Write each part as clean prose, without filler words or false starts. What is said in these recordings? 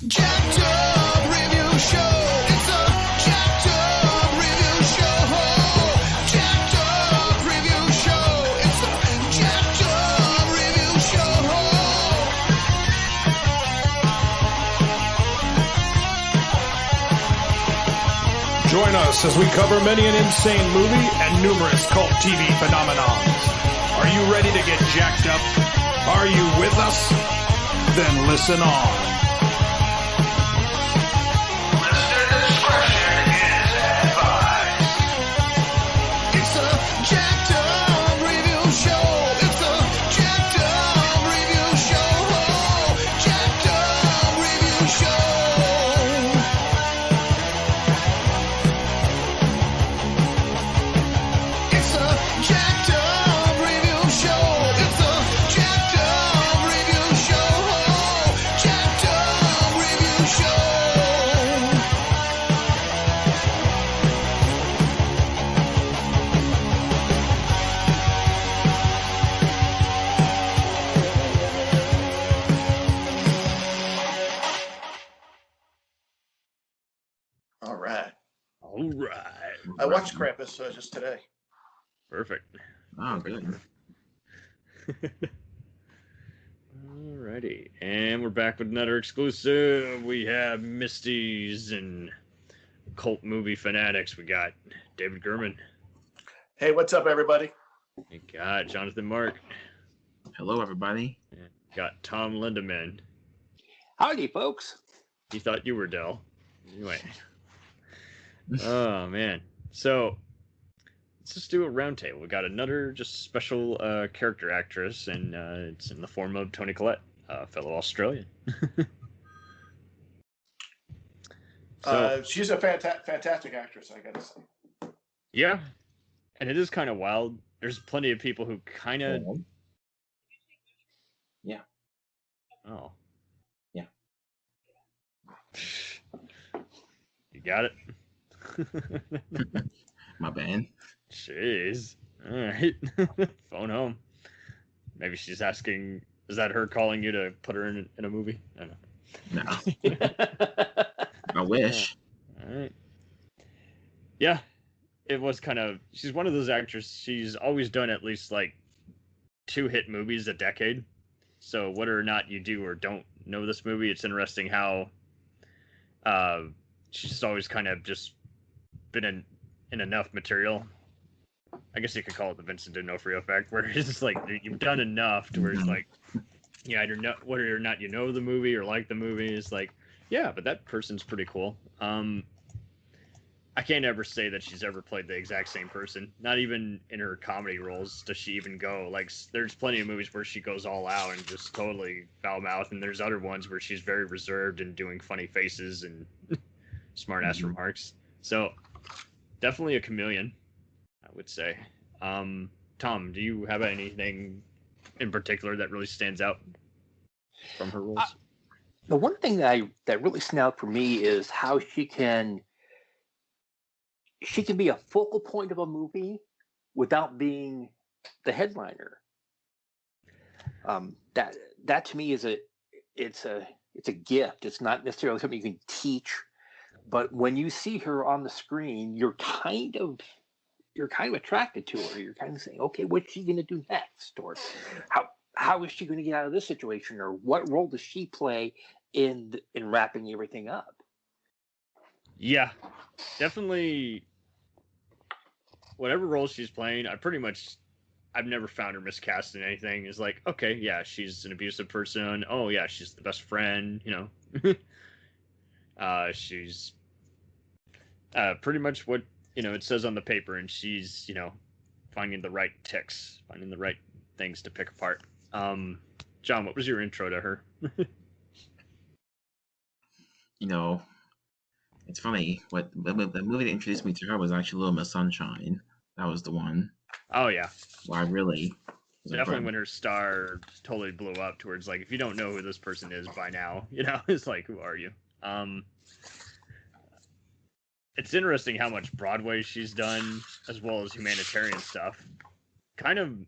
Jacked Up Review Show. It's a Jacked Up Review Show. Jacked Up Review Show. It's a Jacked Up Review Show. Join us as we cover many an insane movie and numerous cult TV phenomenons. Are you ready to get jacked up? Are you with us? Then listen on. Listener discretion is advised. It's a Jacked Up Review Show. It's a Jacked Up Review Show. Jacked Up Review Show. It's a Jacked Up Review Show. It's a Jacked Up Review Show. Jacked Up Review Show. All right. All right. I watched Krampus just today. Perfect. Oh, good. Alrighty. And we're back with another exclusive. We have Misties and cult movie fanatics. We got David Gherman. Hey, what's up, everybody? We got Jonathan Mark. Hello, everybody. And got Tom Lindaman. Howdy, folks. He thought you were Dell. Anyway. Oh, man. So, let's just do a roundtable. We got another just special character actress, and it's in the form of Toni Collette, fellow Australian. She's a fantastic actress, I gotta say. Yeah. And it is kind of wild. There's plenty of people who kind of... Yeah. Oh. Yeah. You got it? My bad. Jeez. All right. Phone home. Maybe she's asking, is that her calling you to put her in a movie? I don't know. No. I wish. All right. Yeah. It was kind of, she's one of those actresses, she's always done at least like 2 hit movies a decade. So whether or not you do or don't know this movie, it's interesting how she's just always kind of just been in enough material. I guess you could call it the Vincent D'Onofrio effect, where it's just like you've done enough to where it's like, yeah, either know whether or not you know the movie or like the movie, it's like, yeah, but that person's pretty cool. I can't ever say that she's ever played the exact same person. Not even in her comedy roles does she even go. Like, there's plenty of movies where she goes all out and just totally foul mouth, and there's other ones where she's very reserved and doing funny faces and smart ass remarks. So definitely a chameleon, I would say. Tom, do you have anything in particular that really stands out from her roles? The one thing that really stands out for me is how she can be a focal point of a movie without being the headliner. That to me is it's a gift. It's not necessarily something you can teach, but when you see her on the screen, you're kind of attracted to her. You're kind of saying, okay, what's she going to do next, or how is she going to get out of this situation, or what role does she play in wrapping everything up? Yeah, definitely. Whatever role she's playing, I've never found her miscast in anything. It's like, okay, yeah, she's an abusive person. Oh yeah, she's the best friend. You know, she's pretty much what it says on the paper, and she's finding the right ticks, finding the right things to pick apart. John, what was your intro to her? It's funny. The movie that introduced me to her was actually Little Miss Sunshine. That was the one. Oh yeah. Well, I really definitely when her star totally blew up towards like, if you don't know who this person is by now, it's like, who are you? It's interesting how much Broadway she's done as well as humanitarian stuff. Kind of,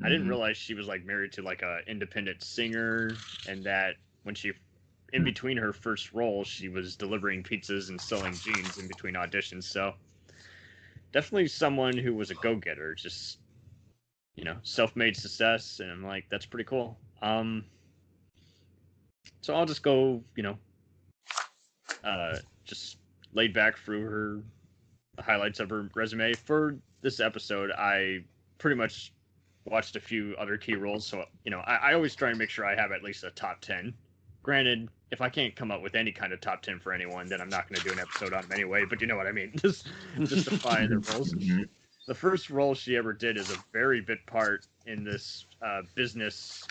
I didn't realize she was like married to like a independent singer, and that when she in between her first role, she was delivering pizzas and selling jeans in between auditions. So definitely someone who was a go-getter, just, you know, self-made success. And I'm like, that's pretty cool. So I'll just go, you know, just laid back through her the highlights of her resume. For this episode, I pretty much watched a few other key roles. So, you know, I always try and make sure I have at least a top 10. Granted, if I can't come up with any kind of top 10 for anyone, then I'm not going to do an episode on them anyway. But you know what I mean? Just to find their roles. The first role she ever did is a very big part in this business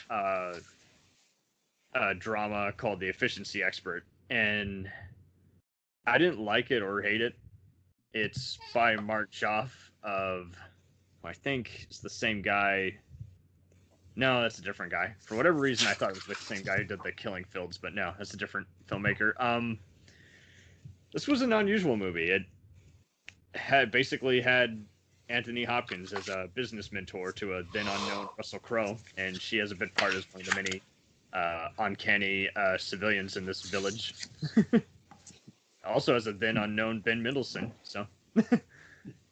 drama called The Efficiency Expert. And I didn't like it or hate it. It's by Mark Joff of, I think it's the same guy. No, that's a different guy. For whatever reason, I thought it was the same guy who did The Killing Fields, but no, that's a different filmmaker. This was an unusual movie. It basically had Anthony Hopkins as a business mentor to a then unknown Russell Crowe, and she has a big part as one of the many uncanny civilians in this village. Also has a then unknown Ben Mendelsohn. So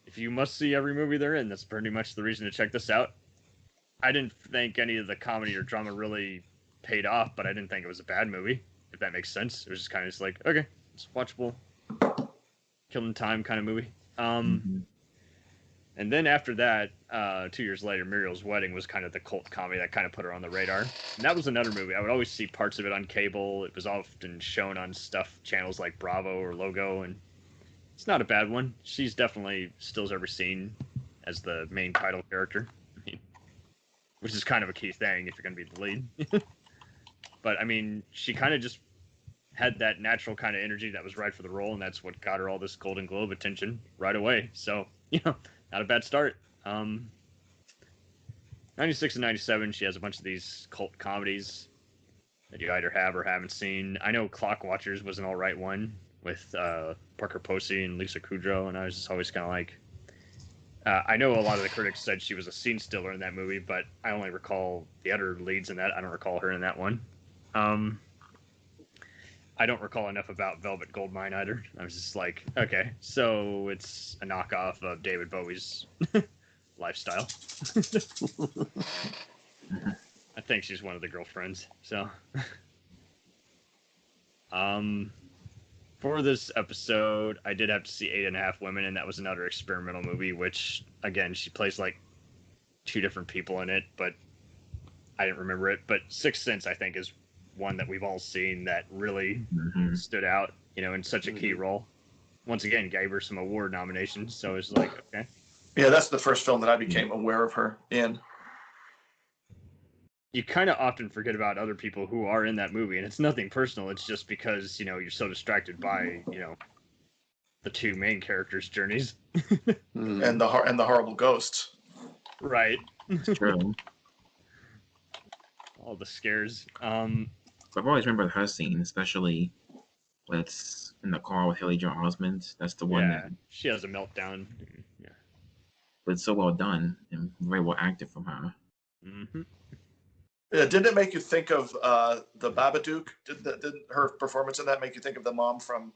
if you must see every movie they're in, that's pretty much the reason to check this out. I didn't think any of the comedy or drama really paid off, but I didn't think it was a bad movie, if that makes sense. It was just kind of just like, okay, it's watchable, killing time kind of movie. And then after that, 2 years later, Muriel's Wedding was kind of the cult comedy that kind of put her on the radar. And that was another movie. I would always see parts of it on cable. It was often shown on channels like Bravo or Logo, and it's not a bad one. She's definitely still ever seen as the main title character. I mean, which is kind of a key thing if you're going to be the lead. But, I mean, she kind of just had that natural kind of energy that was right for the role, and that's what got her all this Golden Globe attention right away. So, you know, not a bad start. 96 and 97, she has a bunch of these cult comedies that you either have or haven't seen. I know Clock Watchers was an all right one with Parker Posey and Lisa Kudrow, and I was just always kind of like, I know a lot of the critics said she was a scene stealer in that movie, but I only recall the other leads in that. I don't recall her in that one. I don't recall enough about Velvet Goldmine either. I was just like, okay, so it's a knockoff of David Bowie's lifestyle. I think she's one of the girlfriends. So, for this episode, I did have to see 8.5 Women, and that was another experimental movie, which, again, she plays like 2 different people in it, but I didn't remember it. But Sixth Sense, I think, is one that we've all seen that really stood out, you know, in such a key role. Once again, gave her some award nominations, so it's like, okay. Yeah, that's the first film that I became aware of her in. You kind of often forget about other people who are in that movie, and it's nothing personal. It's just because, you know, you're so distracted by, you know, the 2 main characters' journeys. And the horrible ghosts. Right. It's true. All the scares. I've always remembered her scene, especially when it's in the car with Haley Joel Osment. That's the one that, she has a meltdown. Yeah. but it's so well done and very well acted from her. Didn't it make you think of the Babadook? Did her performance in that make you think of the mom from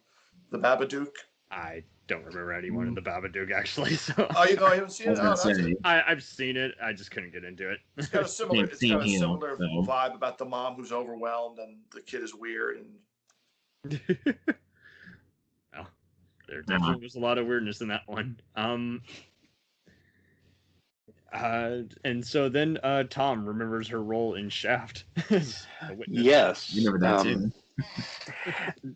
the Babadook? I don't remember anyone in the Babadook, actually. So. Oh, you haven't seen it? I've seen it. I just couldn't get into it. It's got a similar, vibe about the mom who's overwhelmed and the kid is weird. And well, there definitely was a lot of weirdness in that one. And so then Tom remembers her role in Shaft. Yes. You remember that too.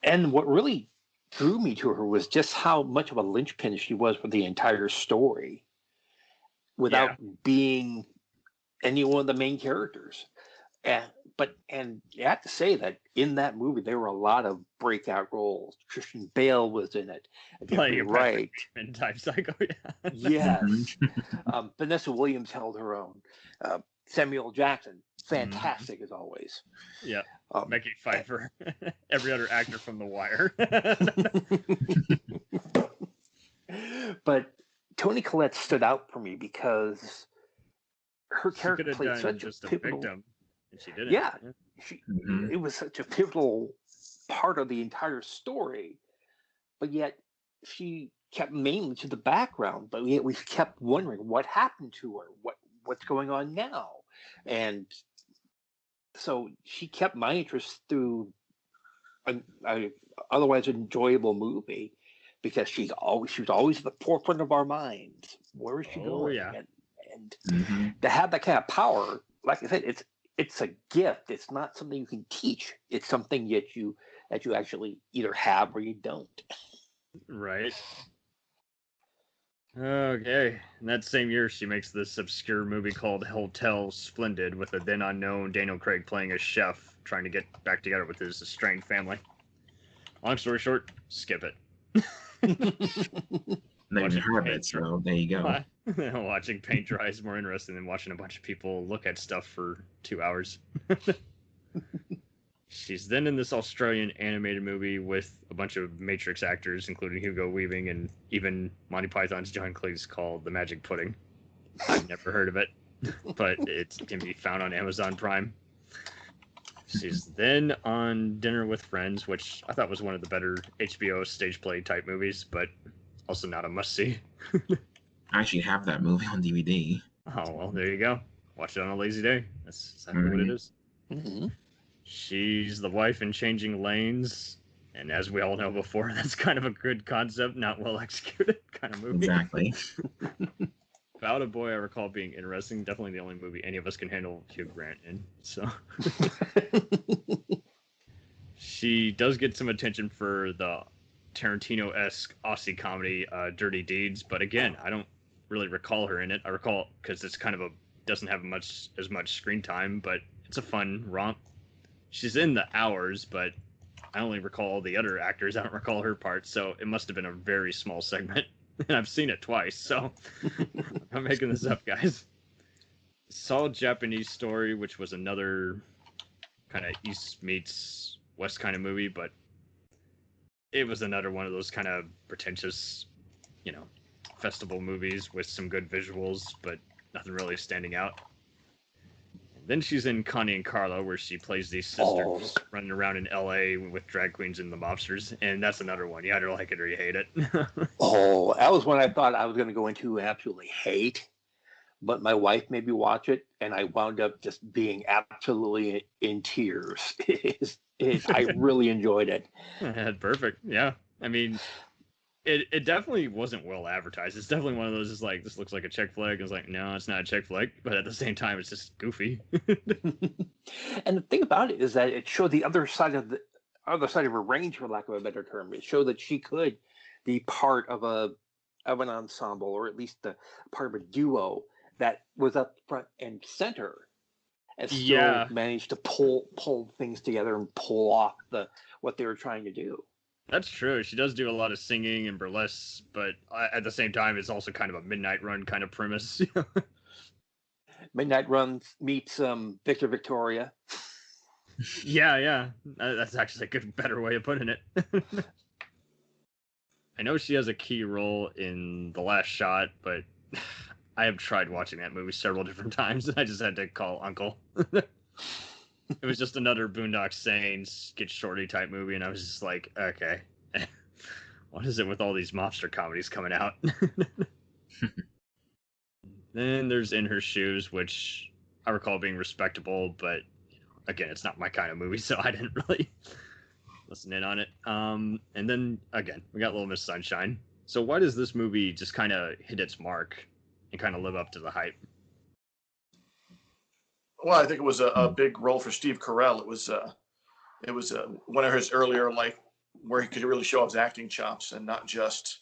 And what really drew me to her was just how much of a linchpin she was for the entire story without being any one of the main characters. And you have to say that in that movie there were a lot of breakout roles. Christian Bale was in it. Right. And Type Psycho. Yes. Vanessa Williams held her own. Samuel Jackson, fantastic as always. Yeah. Making fight for every other actor from The Wire. But Toni Collette stood out for me because her character played such just a pivotal... victim And she did it. Yeah, Mhm. it was such a pivotal part of the entire story, but yet she kept mainly to the background. But yet we kept wondering what happened to her, what's going on now, and so she kept my interest through a otherwise enjoyable movie because she was always at the forefront of our minds. Where is she Oh, going? yeah. And Mhm. to have that kind of power, like I said, it's a gift. It's not something you can teach. It's something that you actually either have or you don't. Right. Okay. And that same year, she makes this obscure movie called Hotel Splendid with a then unknown Daniel Craig playing a chef trying to get back together with his estranged family. Long story short, skip it. Never even Watching heard of paint it, so there you go. Watching paint dry is more interesting than watching a bunch of people look at stuff for 2 hours. She's then in this Australian animated movie with a bunch of Matrix actors, including Hugo Weaving and even Monty Python's John Cleese, called The Magic Pudding. I've never heard of it, but it can be found on Amazon Prime. She's then on Dinner with Friends, which I thought was one of the better HBO stage play type movies, but also not a must-see. I actually have that movie on DVD. Oh, well, there you go. Watch it on a lazy day. That's exactly what it is. Mhm. She's the wife in Changing Lanes, and as we all know before, that's kind of a good concept, not well executed kind of movie. Exactly. About a Boy I recall being interesting. Definitely the only movie any of us can handle Hugh Grant in. So she does get some attention for the Tarantino-esque Aussie comedy Dirty Deeds, but again, I don't really recall her in it. I recall because it's kind of doesn't have as much screen time, but it's a fun romp. She's in the hours, but I only recall the other actors. I don't recall her part, so it must have been a very small segment. And I've seen it twice, so I'm making this up, guys. Saw Japanese Story, which was another kind of East meets West kind of movie, but it was another one of those kind of pretentious, festival movies with some good visuals, but nothing really standing out. Then she's in Connie and Carlo, where she plays these sisters running around in LA with drag queens and the mobsters, and that's another one. You either like it or you hate it. Oh, that was one I thought I was going to go into and absolutely hate, but my wife made me watch it, and I wound up just being absolutely in tears. I really enjoyed it. Perfect. Yeah. I mean, it definitely wasn't well advertised. It's definitely one of those, is like, this looks like a chick flick. It's like, no, it's not a chick flick, but at the same time, it's just goofy. And the thing about it is that it showed the other side of her range, for lack of a better term. It showed that she could be part of an ensemble, or at least part of a duo that was up front and center, and still managed to pull things together and pull off what they were trying to do. That's true. She does do a lot of singing and burlesque, but at the same time, it's also kind of a Midnight Run kind of premise. Midnight Run meets Victor Victoria. Yeah. That's actually a better way of putting it. I know she has a key role in The Last Shot, but I have tried watching that movie several different times, and I just had to call Uncle. It was just another Boondock Saints, Get Shorty type movie, and I was just like, okay, what is it with all these mobster comedies coming out? Then there's In Her Shoes, which I recall being respectable, but again, it's not my kind of movie, so I didn't really listen in on it. And then, again, we got Little Miss Sunshine. So why does this movie just kind of hit its mark and kind of live up to the hype? Well, I think it was a big role for Steve Carell. It was one of his earlier, like, where he could really show off his acting chops and not just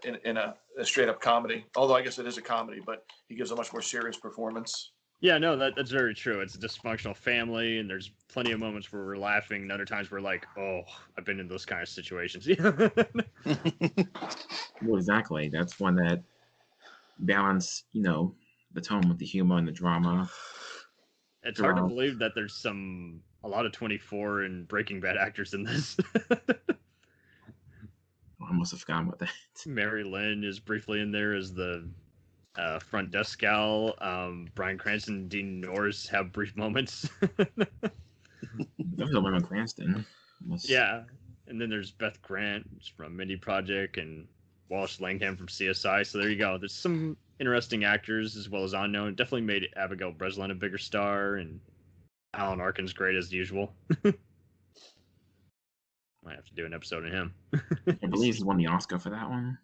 in a straight up comedy. Although I guess it is a comedy, but he gives a much more serious performance. Yeah, no, that's very true. It's a dysfunctional family, and there's plenty of moments where we're laughing, and other times we're like, oh, I've been in those kind of situations. Well, exactly. That's one that balance, the tone with the humor and the drama. It's hard to believe that there's a lot of 24 and Breaking Bad actors in this. I must have forgotten about that. Mary Lynn is briefly in there as the Front desk gal, Bryan Cranston, and Dean Norris have brief moments. That was a Bryan Cranston. Yeah, and then there's Beth Grant from Mindy Project and Wallace Langham from CSI. So there you go. There's some interesting actors as well as unknown. Definitely made Abigail Breslin a bigger star, and Alan Arkin's great as usual. Might have to do an episode on him. I believe he won the Oscar for that one.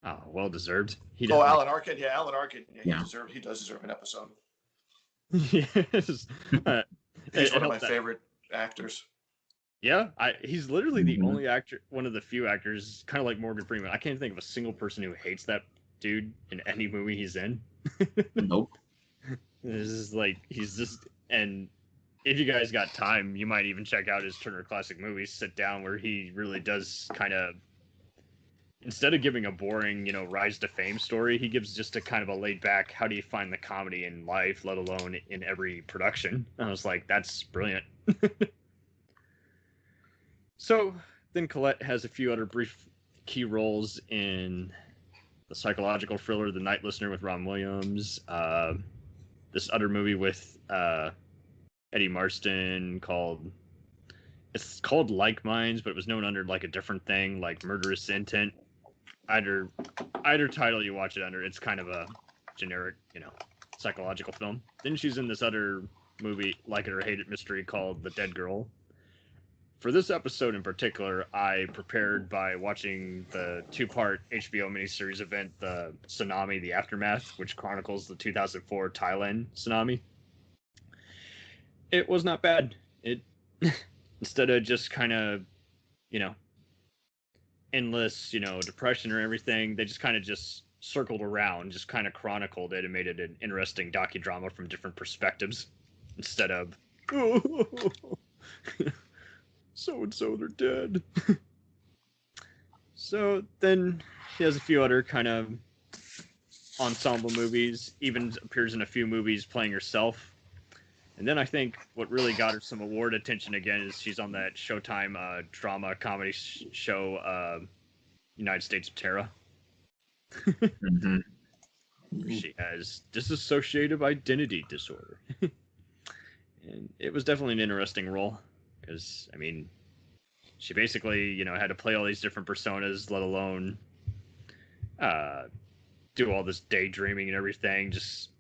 Oh, well deserved. Alan Arkin. Yeah, Alan Arkin. Yeah, Yeah. He does deserve an episode. Yes. He's one of my favorite actors. Yeah, he's literally the Mhm. only actor, one of the few actors, kind of like Morgan Freeman. I can't think of a single person who hates that dude in any movie he's in. Nope. This is like, he's just, and if you guys got time, you might even check out his Turner Classic Movies, sit down, where he really does kind of, instead of giving a boring, rise to fame story, he gives just a kind of a laid back, how do you find the comedy in life, let alone in every production. And I was like, that's brilliant. So then Collette has a few other brief key roles in the psychological thriller The Night Listener with Ron Williams, this other movie with Eddie Marston it's called Like Minds, but it was known under like a different thing, like Murderous Intent. Either title you watch it under, it's kind of a generic, psychological film. Then she's in this other movie, Like It or Hate It mystery called The Dead Girl. For this episode in particular, I prepared by watching the 2-part HBO miniseries event, the Tsunami, The Aftermath, which chronicles the 2004 Thailand tsunami. It was not bad. It instead of just kind of, endless, depression or everything, they just kind of just circled around, just kind of chronicled it and made it an interesting docudrama from different perspectives instead of so-and-so, they're dead. So then he has a few other kind of ensemble movies, even appears in a few movies playing herself. And then I think what really got her some award attention again is she's on that Showtime drama comedy show, United States of Terror. Mhm. She has dissociative identity disorder. And it was definitely an interesting role. Because, she basically, had to play all these different personas, let alone do all this daydreaming and everything.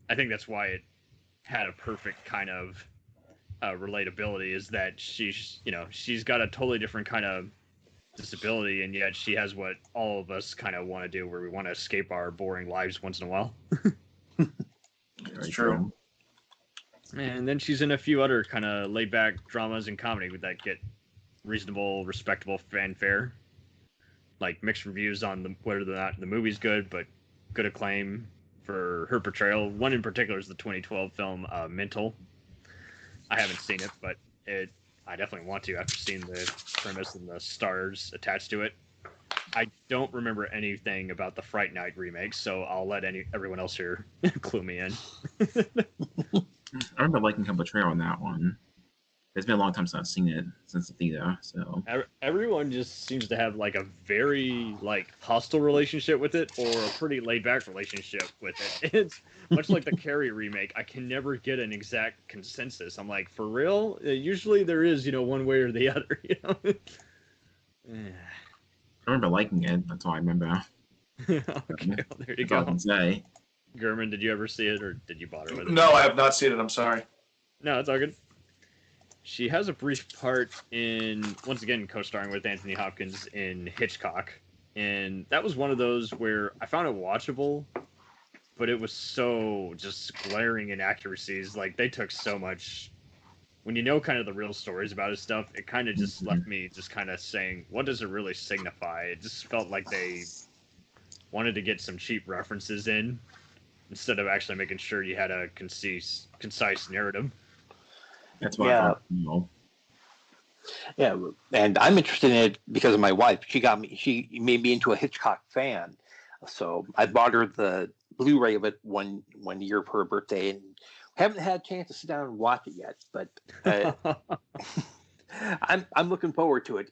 I think that's why it had a perfect kind of relatability, is that she's got a totally different kind of disability, and yet she has what all of us kind of want to do, where we want to escape our boring lives once in a while. It's true. And then she's in a few other kind of laid-back dramas and comedy that get reasonable, respectable fanfare. Like mixed reviews on whether or not the movie's good, but good acclaim for her portrayal. One in particular is the 2012 film Mental. I haven't seen it, but I definitely want to after seeing the premise and the stars attached to it. I don't remember anything about the Fright Night remake, so I'll let everyone else here clue me in. I remember liking her portrayal on that one. It's been a long time since I've seen it since the theater, so Everyone just seems to have like a very hostile relationship with it, or a pretty laid back relationship with it. It's much like the Carrie remake. I can never get an exact consensus. I'm like, for real? Usually there is, one way or the other. I remember liking it. That's all I remember. Okay, well, there you That's all I go. can say. Gherman, did you ever see it, or did you bother with it? No, I have not seen it. I'm sorry. No, it's all good. She has a brief part in, once again, co-starring with Anthony Hopkins in Hitchcock. And that was one of those where I found it watchable, but it was so just glaring inaccuracies. Like, they took so much. When you know kind of the real stories about his stuff, it kind of just left me just kind of saying, what does it really signify? It just felt like they wanted to get some cheap references in instead of actually making sure you had a concise narrative. That's why I thought, Yeah, and I'm interested in it because of my wife. She made me into a Hitchcock fan. So I bought her the Blu-ray of it one year for her birthday, and haven't had a chance to sit down and watch it yet. But I'm looking forward to it.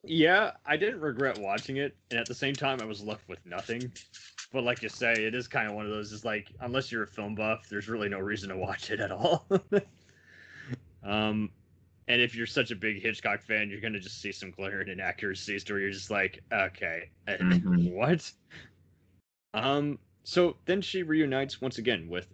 Yeah, I didn't regret watching it, and at the same time, I was left with nothing. But like you say, it is kind of one of those. Is like, unless you're a film buff, there's really no reason to watch it at all. um, and if you're such a big Hitchcock fan, you're gonna just see some glaring inaccuracies where you're just like, okay, what? So then she reunites once again with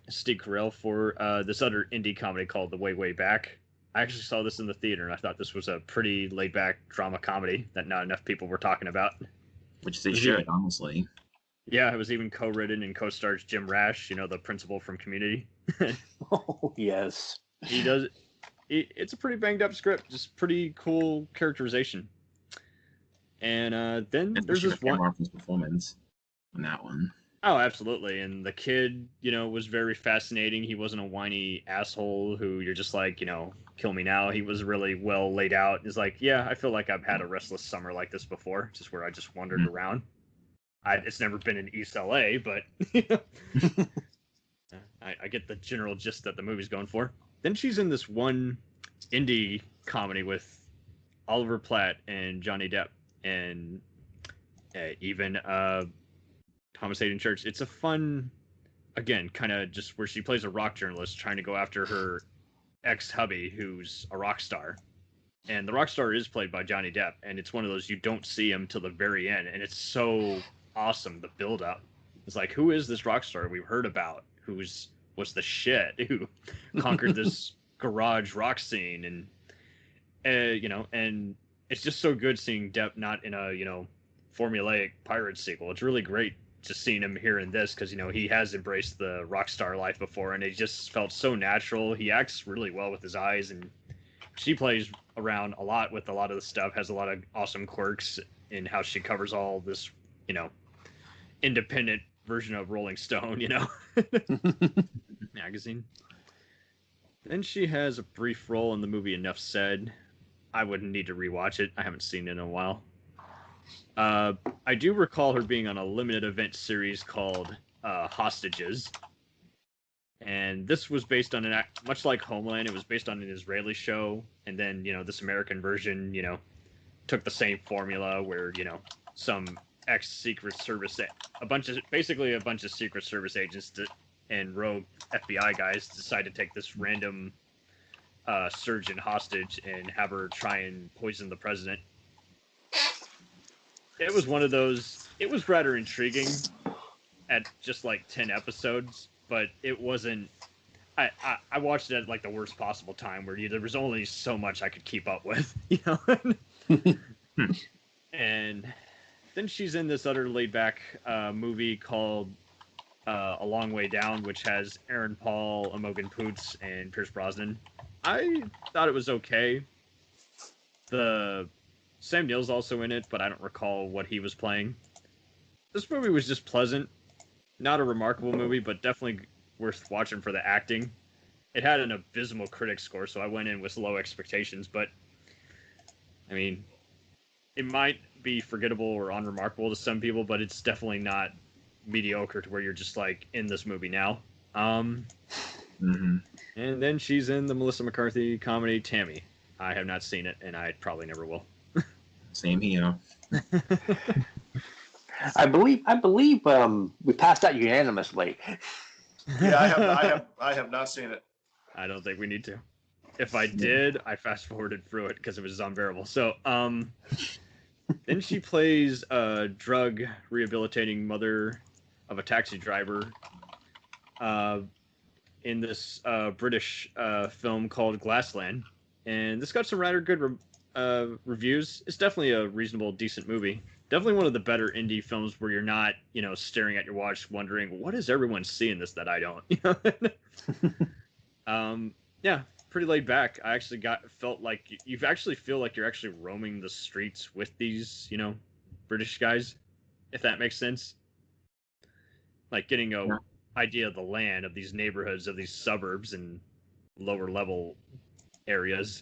Steve Carell for this other indie comedy called The Way Way Back. I actually saw this in the theater, and I thought this was a pretty laid-back drama comedy that not enough people were talking about. Which they should, honestly. Yeah, it was even co-written and co-stars Jim Rash, the principal from Community. Oh, yes. He does. It's a pretty banged-up script, just pretty cool characterization. And then there's this one performance on that one. Oh, absolutely. And the kid, was very fascinating. He wasn't a whiny asshole who you're just like, kill me now. He was really well laid out. He's like, yeah, I feel like I've had a restless summer like this before, just where I just wandered around. It's never been in East LA, but I get the general gist that the movie's going for. Then she's in this one indie comedy with Oliver Platt and Johnny Depp and even Homicide in Church. It's a fun, again, kind of just where she plays a rock journalist trying to go after her ex-hubby who's a rock star. And the rock star is played by Johnny Depp, and it's one of those you don't see him till the very end, and it's so awesome, the build-up. It's like, who is this rock star we've heard about, was the shit, who conquered this garage rock scene, and and it's just so good seeing Depp not in a, formulaic pirate sequel. It's really great just seeing him here in this, because he has embraced the rock star life before, and it just felt so natural. He acts really well with his eyes, and she plays around a lot with a lot of the stuff, has a lot of awesome quirks in how she covers all this independent version of Rolling Stone magazine. Then she has a brief role in the movie Enough Said. I wouldn't need to rewatch it. I haven't seen it in a while. I do recall her being on a limited event series called Hostages. And this was based on much like Homeland, it was based on an Israeli show. And then, this American version, took the same formula where, some ex-Secret Service, basically a bunch of Secret Service agents and rogue FBI guys decide to take this random surgeon hostage and have her try and poison the president. It was one of those. It was rather intriguing at just like 10 episodes, but it wasn't. I watched it at like the worst possible time where there was only so much I could keep up with, And then she's in this other laid back movie called A Long Way Down, which has Aaron Paul, Imogen Poots, and Pierce Brosnan. I thought it was okay. Sam Neill's also in it, but I don't recall what he was playing. This movie was just pleasant. Not a remarkable movie, but definitely worth watching for the acting. It had an abysmal critic score, so I went in with low expectations, but I mean, it might be forgettable or unremarkable to some people, but it's definitely not mediocre to where you're just like in this movie now. And then she's in the Melissa McCarthy comedy Tammy. I have not seen it, and I probably never will. Same here. I believe we passed out unanimously. Yeah, I have not seen it. I don't think we need to. If I did, I fast forwarded through it because it was unbearable. So, then she plays a drug rehabilitating mother of a taxi driver in this British film called Glassland. And this got some rather good reviews. It's definitely a reasonable, decent movie. Definitely one of the better indie films where you're not, staring at your watch wondering, what is everyone seeing this that I don't? Yeah, pretty laid back. I actually felt like you actually feel like you're actually roaming the streets with these, British guys, if that makes sense. Like getting a idea of the land, of these neighborhoods, of these suburbs and lower level areas.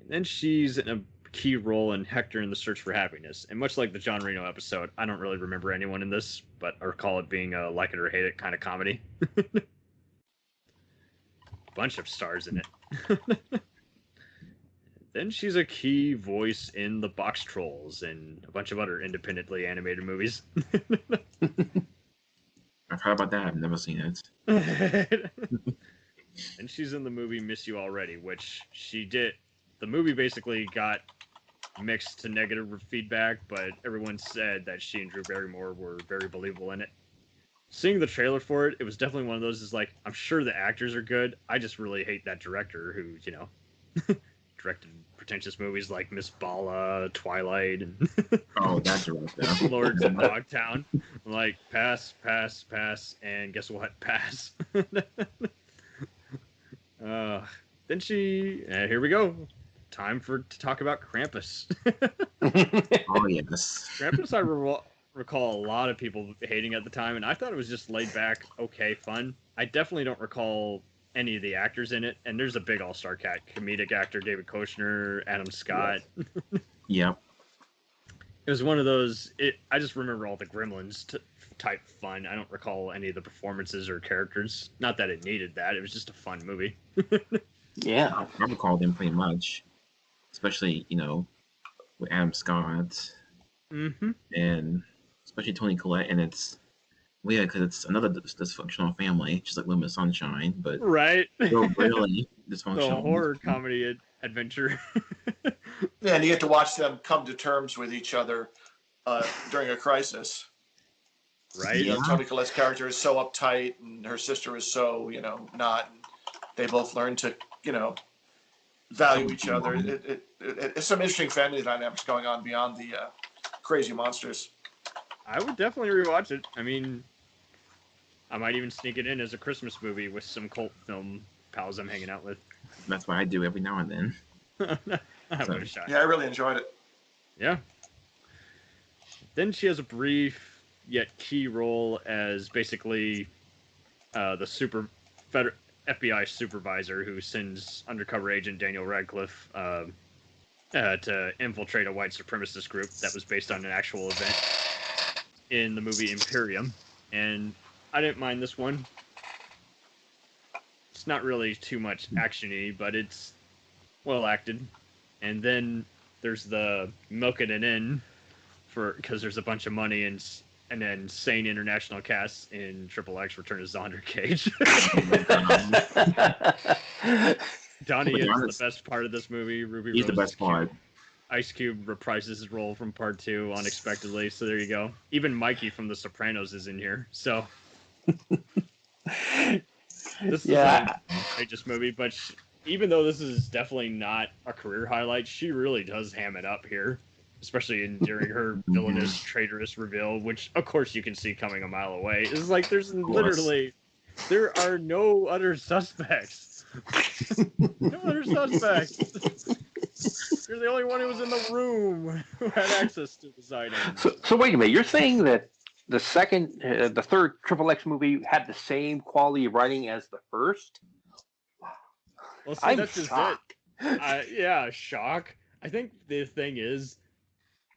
And then she's in a key role in Hector in the Search for Happiness. And much like the John Reno episode, I don't really remember anyone in this, but I recall it being a like it or hate it kind of comedy. Bunch of stars in it. Then she's a key voice in The Box Trolls and a bunch of other independently animated movies. I've heard about that. I've never seen it. And she's in the movie Miss You Already, which she did. The movie basically got mixed to negative feedback, but everyone said that she and Drew Barrymore were very believable in it. Seeing the trailer for it, it was definitely one of those, is like, I'm sure the actors are good. I just really hate that director who, you know, directed pretentious movies like Miss Bala, Twilight, and Oh, that director. Lords of Dogtown. I'm like, pass, pass, pass, and guess what? Pass. Then here we go. Time to talk about Krampus. Oh, yes. Krampus, I recall a lot of people hating at the time, and I thought it was just laid back, okay, fun. I definitely don't recall any of the actors in it, and there's a big all-star comedic actor, David Koechner, Adam Scott. Yep. It was one of those, I just remember all the Gremlins type fun. I don't recall any of the performances or characters. Not that it needed that, it was just a fun movie. Yeah. I recall them pretty much. Especially, you know, with Adam Scott. Mm-hmm. And especially Toni Collette, and it's weird because it's another dysfunctional family, just like Little Miss Sunshine, but Right. still really The dysfunctional. horror comedy adventure. Yeah, and you get to watch them come to terms with each other during a crisis. Right? You know, Toni Collette's character is so uptight, and her sister is so, you know, not. And they both learn to, you know, value each other. It's some interesting family dynamics going on beyond the crazy monsters. I would definitely rewatch it. I mean, I might even sneak it in as a Christmas movie with some cult film pals I'm hanging out with. That's what I do every now and then. I have a shot. Yeah, I really enjoyed it. Yeah. Then she has a brief yet key role as basically the FBI supervisor who sends undercover agent Daniel Radcliffe to infiltrate a white supremacist group that was based on an actual event in the movie Imperium. And I didn't mind this one. It's not really too much action-y, but it's well acted. And then there's the milking it in because there's a bunch of money and then sane international cast in Triple X Return of Zonder Cage. Donnie is the best part of this movie. Ruby He's Rose the best part. Ice Cube reprises his role from part 2 unexpectedly, so there you go. Even Mikey from The Sopranos is in here, so this is a outrageous movie, but even though this is definitely not a career highlight, she really does ham it up here, especially during her villainous, traitorous reveal, which of course you can see coming a mile away. It's like there are no other suspects. No other suspects. You're the only one who was in the room who had access to the items. So wait a minute. You're saying that the third Triple X movie had the same quality of writing as the first? Well, see, I'm that's just shocked. it. Yeah, shock. I think the thing is,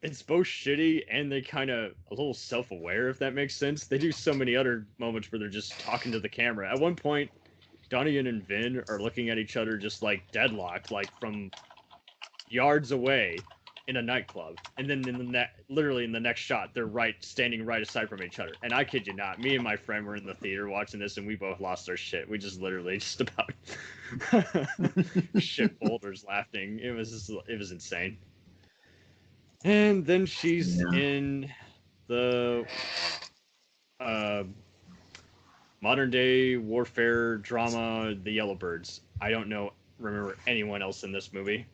it's both shitty and they kind of a little self-aware, if that makes sense. They do so many other moments where they're just talking to the camera. At one point, Donnie and Vin are looking at each other just like deadlocked, like from yards away in a nightclub. And then literally in the next shot, they're standing right aside from each other. And I kid you not, me and my friend were in the theater watching this and we both lost our shit. We just literally just about shit boulders laughing. It was insane. And then she's in the modern day warfare drama, The Yellowbirds. I don't remember anyone else in this movie.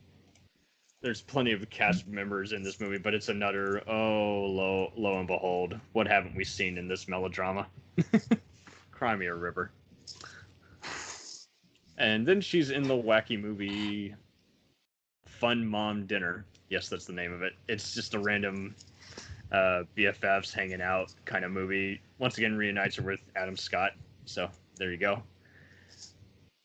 There's plenty of cast members in this movie, but it's another, lo and behold, what haven't we seen in this melodrama? Cry me a river. And then she's in the wacky movie Fun Mom Dinner. Yes, that's the name of it. It's just a random BFFs hanging out kind of movie. Once again, reunites her with Adam Scott. So there you go.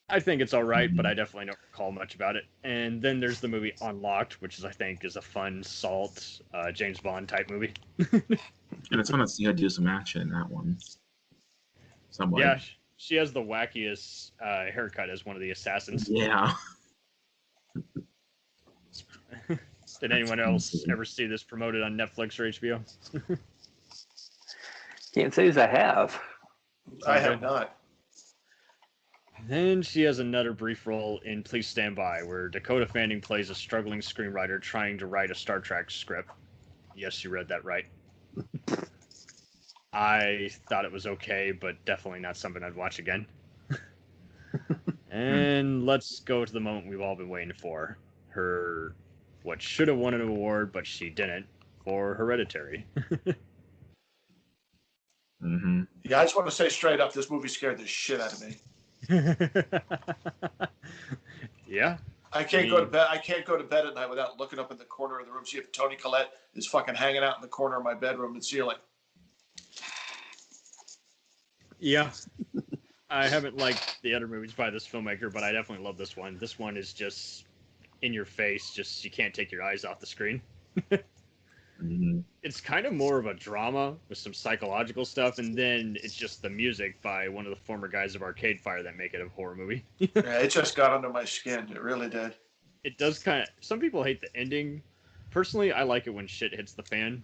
I think it's all right, but I definitely don't recall much about it. And then there's the movie Unlocked, which I think is a fun, salt, James Bond type movie. And it's fun to see her do some action in that one. Somewhat. Yeah, she has the wackiest haircut as one of the assassins. Yeah. Did anyone else ever see this promoted on Netflix or HBO? Can't say as I have. I have not. Then she has another brief role in Please Stand By, where Dakota Fanning plays a struggling screenwriter trying to write a Star Trek script. Yes, you read that right. I thought it was okay, but definitely not something I'd watch again. And let's go to the moment we've all been waiting for. Her, what should have won an award, but she didn't, for Hereditary. Mm-hmm. Yeah, I just want to say straight up, this movie scared the shit out of me. Yeah. I can't go to bed. I can't go to bed at night without looking up in the corner of the room. See if Toni Collette is fucking hanging out in the corner of my bedroom and ceiling. Yeah. I haven't liked the other movies by this filmmaker, but I definitely love this one. This one is just in your face, just you can't take your eyes off the screen. Mm-hmm. It's kind of more of a drama with some psychological stuff, and then it's just the music by one of the former guys of Arcade Fire that make it a horror movie. Yeah, it just got under my skin. It really did. It does kind of. Some people hate the ending. Personally, I like it when shit hits the fan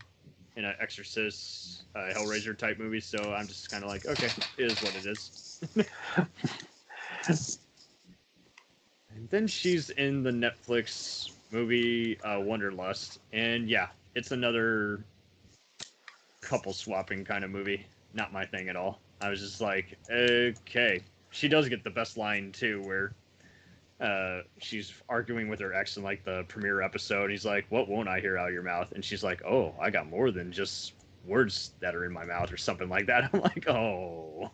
in an Exorcist, Hellraiser type movie. So I'm just kind of like, okay, it is what it is. And then she's in the Netflix movie Wanderlust, and yeah, it's another couple swapping kind of movie. Not my thing at all. I was just like, okay. She does get the best line too, where she's arguing with her ex in like the premiere episode. He's like, "What won't I hear out of your mouth?" And she's like, "Oh, I got more than just words that are in my mouth," or something like that. I'm like, "Oh,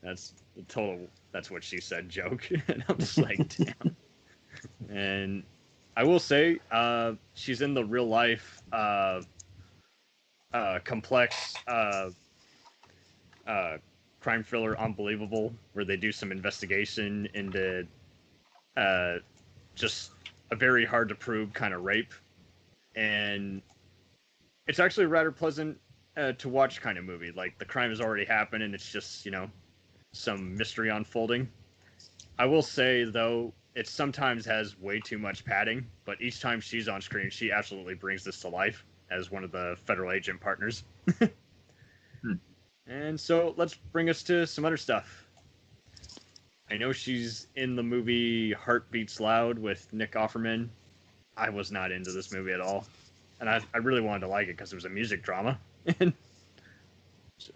that's the total. That's what she said." Joke, and I'm just like, "Damn." And I will say, she's in the real life complex crime thriller Unbelievable, where they do some investigation into just a very hard to prove kind of rape, and it's actually a rather pleasant to watch kind of movie. Like, the crime has already happened and it's just, you know, some mystery unfolding. I will say though, it sometimes has way too much padding, but each time she's on screen, she absolutely brings this to life as one of the federal agent partners. And so let's bring us to some other stuff. I know she's in the movie Heart Beats Loud with Nick Offerman. I was not into this movie at all. And I really wanted to like it because it was a music drama. And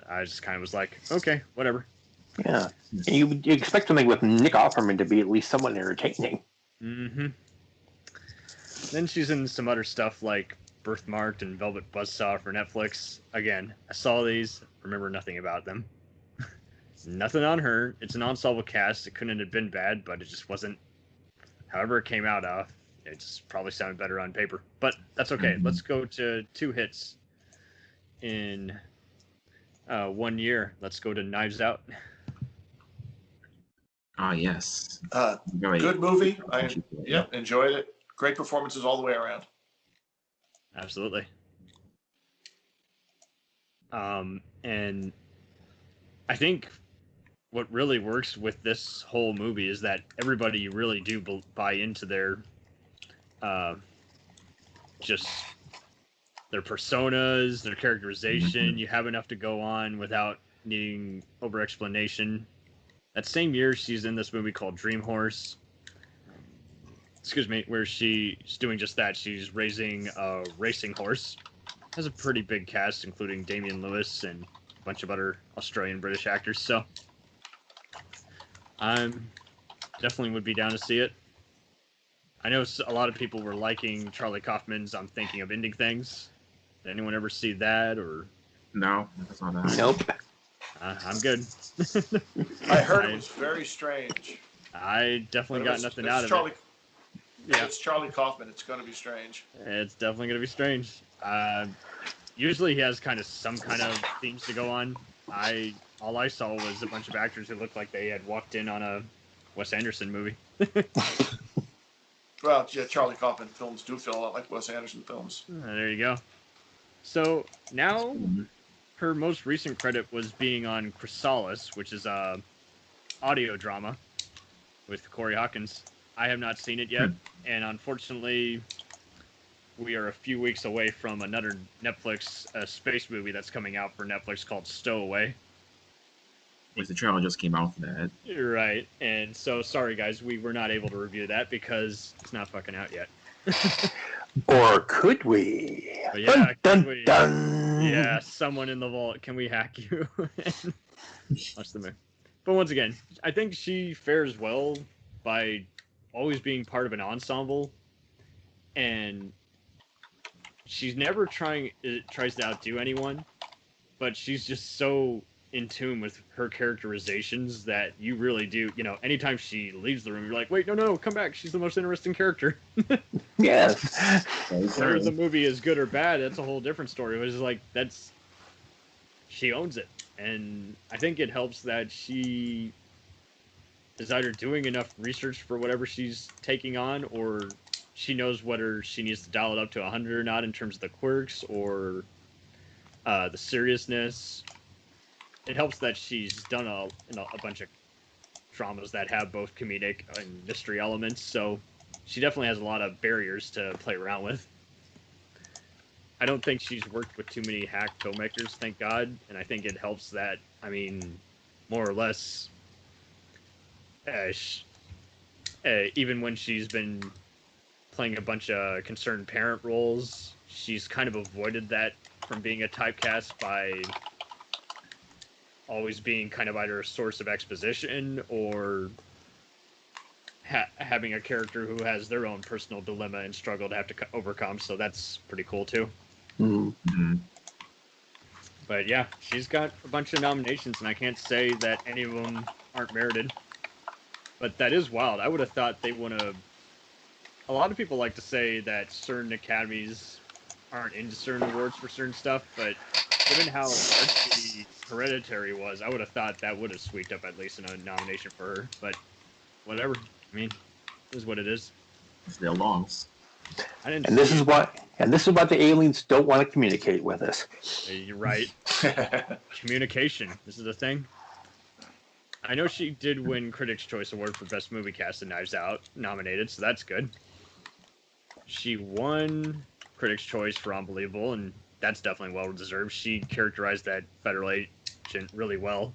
I just kind of was like, okay, whatever. Yeah. And you expect something with Nick Offerman to be at least somewhat entertaining. Mm-hmm. Then she's in some other stuff like Birthmarked and Velvet Buzzsaw for Netflix. Again, I saw these, remember nothing about them. Nothing on her. It's an ensemble cast. It couldn't have been bad, but it just wasn't. However it came out of, it just probably sounded better on paper. But that's okay. Let's go to two hits in 1 year. Let's go to Knives Out. Ah, yes. Good movie. Enjoyed it. Great performances all the way around. Absolutely. And I think what really works with this whole movie is that everybody, you really do buy into their just their personas, their characterization. You have enough to go on without needing over explanation. That same year, she's in this movie called Dream Horse. Excuse me, where she's doing just that. She's raising a racing horse. Has a pretty big cast, including Damian Lewis and a bunch of other Australian British actors. So I'm definitely would be down to see it. I know a lot of people were liking Charlie Kaufman's I'm Thinking of Ending Things. Did anyone ever see that? Or No, that's not that. Nope. I'm good. I heard it was very strange. I definitely got nothing out of it. Yeah, it's Charlie Kaufman. It's going to be strange. It's definitely going to be strange. Usually he has kind of some kind of themes to go on. All I saw was a bunch of actors who looked like they had walked in on a Wes Anderson movie. Well, yeah, Charlie Kaufman films do feel a lot like Wes Anderson films. There you go. So now her most recent credit was being on Chrysalis, which is a audio drama with Corey Hopkins. I have not seen it yet, and unfortunately, we are a few weeks away from another Netflix space movie that's coming out for Netflix called Stowaway. Yes, the trailer just came out for that. You're right, and so sorry guys, we were not able to review that because it's not fucking out yet. Or could we? But yeah, dun, can we? dun. Yeah, someone in the vault. Can we hack you? And watch the movie. But once again, I think she fares well by always being part of an ensemble, and she's never tries to outdo anyone, but she's just so in tune with her characterizations that you really do, anytime she leaves the room, you're like, wait, no, come back. She's the most interesting character. Yes. Whether the movie is good or bad, that's a whole different story. It was like, she owns it. And I think it helps that she is either doing enough research for whatever she's taking on, or she knows whether she needs to dial it up to 100 or not in terms of the quirks or the seriousness. It helps that she's done a bunch of dramas that have both comedic and mystery elements, so she definitely has a lot of barriers to play around with. I don't think she's worked with too many hack filmmakers, thank God, and I think it helps that, more or less, even when she's been playing a bunch of concerned parent roles, she's kind of avoided that from being a typecast by always being kind of either a source of exposition or having a character who has their own personal dilemma and struggle to have to overcome, so that's pretty cool too. Mm-hmm. But yeah, she's got a bunch of nominations, and I can't say that any of them aren't merited. But that is wild. I would have thought they would have... A lot of people like to say that certain academies aren't into certain awards for certain stuff, but given how artsy Hereditary was, I would have thought that would have squeaked up at least a nomination for her. But whatever. It is what it is. It's their loss. And this is why the aliens don't want to communicate with us. You're right. Communication. This is the thing. I know she did win Critics' Choice Award for Best Movie Cast in Knives Out, nominated, so that's good. She won Critics' Choice for Unbelievable, and that's definitely well deserved. She characterized that federal agent really well,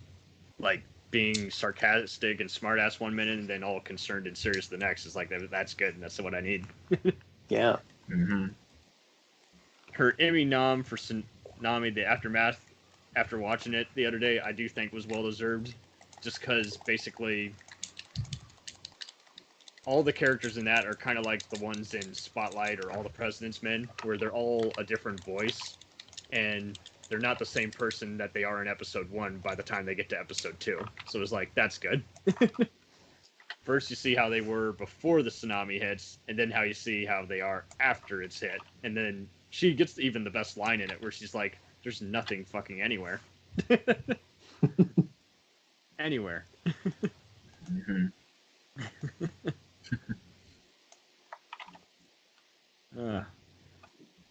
like being sarcastic and smartass one minute, and then all concerned and serious the next. It's like that's good, and that's what I need. Yeah. Mm-hmm. Her Emmy nom for Tsunami, The Aftermath, after watching it the other day, I do think was well deserved, just because basically all the characters in that are kind of like the ones in Spotlight or All the President's Men, where they're all a different voice, and they're not the same person that they are in episode 1 by the time they get to episode 2. So it's like, that's good. First you see how they were before the tsunami hits, and then how you see how they are after it's hit. And then she gets even the best line in it, where she's like, there's nothing fucking anywhere. Anywhere. Mm-hmm.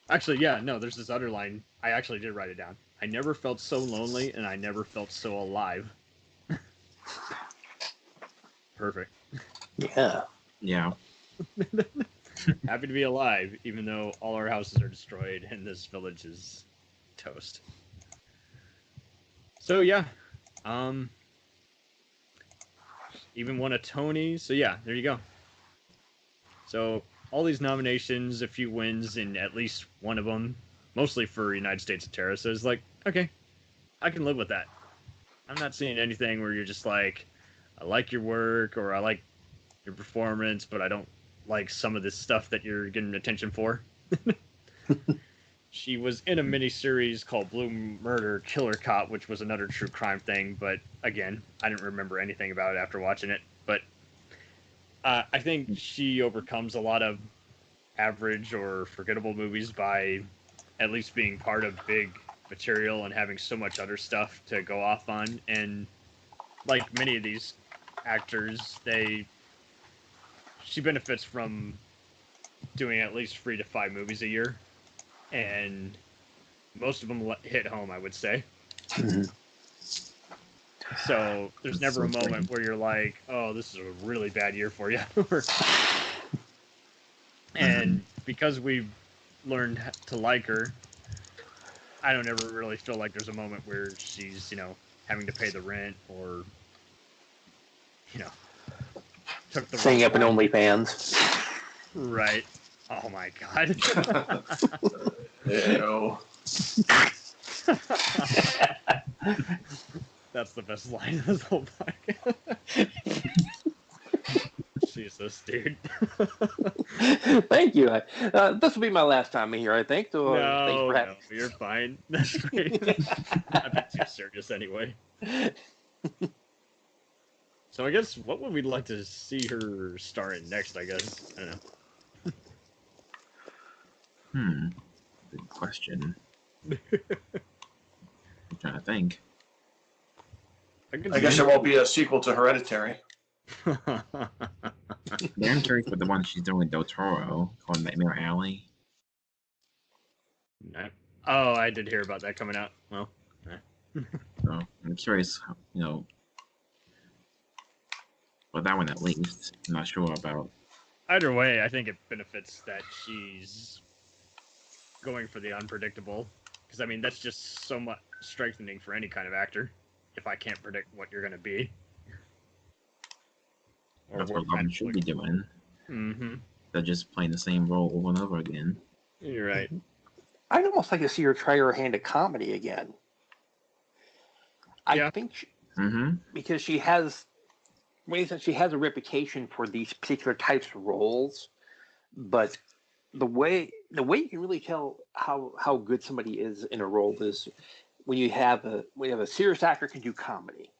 Actually, yeah, no, there's this other line. I actually did write it down. I never felt so lonely, and I never felt so alive. Perfect. Yeah. Yeah. Happy to be alive, even though all our houses are destroyed and this village is toast. So yeah, even won a Tony. So yeah, there you go. So all these nominations, a few wins in at least one of them, mostly for United States of Terror. So it's like, okay, I can live with that. I'm not seeing anything where you're just like, I like your work or I like your performance, but I don't like some of this stuff that you're getting attention for. She was in a miniseries called Blue Murder Killer Cop, which was another true crime thing, but again, I didn't remember anything about it after watching it. But I think she overcomes a lot of average or forgettable movies by at least being part of big material and having so much other stuff to go off on. And like many of these actors, she benefits from doing at least 3 to 5 movies a year, and most of them hit home, I would say. Mm-hmm. So there's That's never a so moment funny. where you're like, oh, this is a really bad year for you. And because we've learned to like her, I don't ever really feel like there's a moment where she's, having to pay the rent or, took the Setting up an wrong line. OnlyFans. Right. Oh my god. Ew. That's the best line of this whole podcast. Jesus, dude. Thank you. This will be my last time here, I think. So, thanks for having No, you're fine. That's great. I'm not too serious anyway. So I guess what would we like to see her star in next? I guess I don't know. Good question. I'm trying to think. I guess there won't be a sequel to Hereditary. I'm curious with the one she's doing with Del Toro called Nightmare Alley. Oh, I did hear about that coming out. Well, So I'm curious, well, that one at least. I'm not sure about. either way, I think it benefits that she's going for the unpredictable. Because, I mean, that's just so much strengthening for any kind of actor. If I can't predict what you're going to be. Or That's what Robin should be doing. Mm-hmm. They're just playing the same role over and over again. You're right. I'd almost like to see her try her hand at comedy again. I Yeah. think Mm-hmm. because she has a reputation for these particular types of roles, but the way you can really tell how good somebody is in a role is when you have a serious actor can do comedy.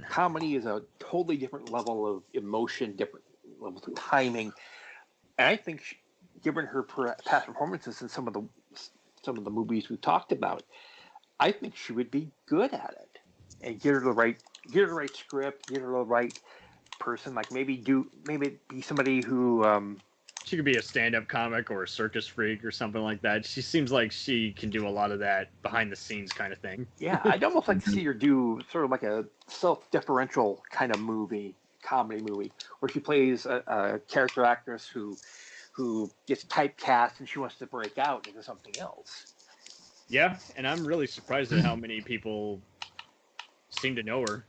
Comedy is a totally different level of emotion, different levels of timing, and I think given her past performances in some of the movies we've talked about, I think she would be good at it. And get her the right script, get her the right person. Like maybe be somebody who She could be a stand-up comic or a circus freak or something like that. She seems like she can do a lot of that behind-the-scenes kind of thing. yeah, I'd almost like to see her do sort of like a self-deferential kind of comedy movie, where she plays a character actress who gets typecast and she wants to break out into something else. Yeah, and I'm really surprised at how many people seem to know her.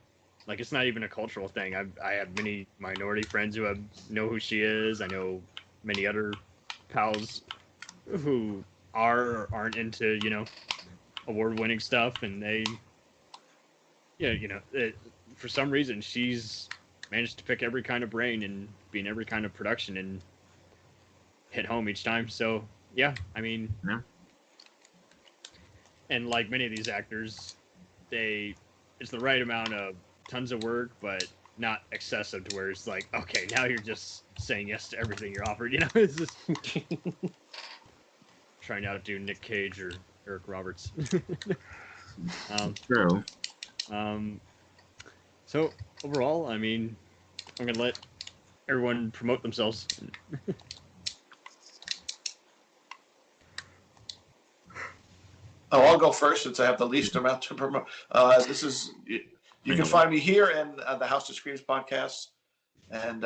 Like, it's not even a cultural thing. I have many minority friends who know who she is. I know many other pals who are or aren't into, award-winning stuff, and they, for some reason, she's managed to pick every kind of brain and be in every kind of production and hit home each time. So, yeah, I mean, Yeah. And like many of these actors, it's the right amount of tons of work, but not excessive to where it's like, okay, now you're just saying yes to everything you're offered. It's just trying not to do Nick Cage or Eric Roberts. True. So overall, I mean, I'm gonna let everyone promote themselves. Oh, I'll go first since I have the least amount to promote. You can find me here in the House of Screams podcast and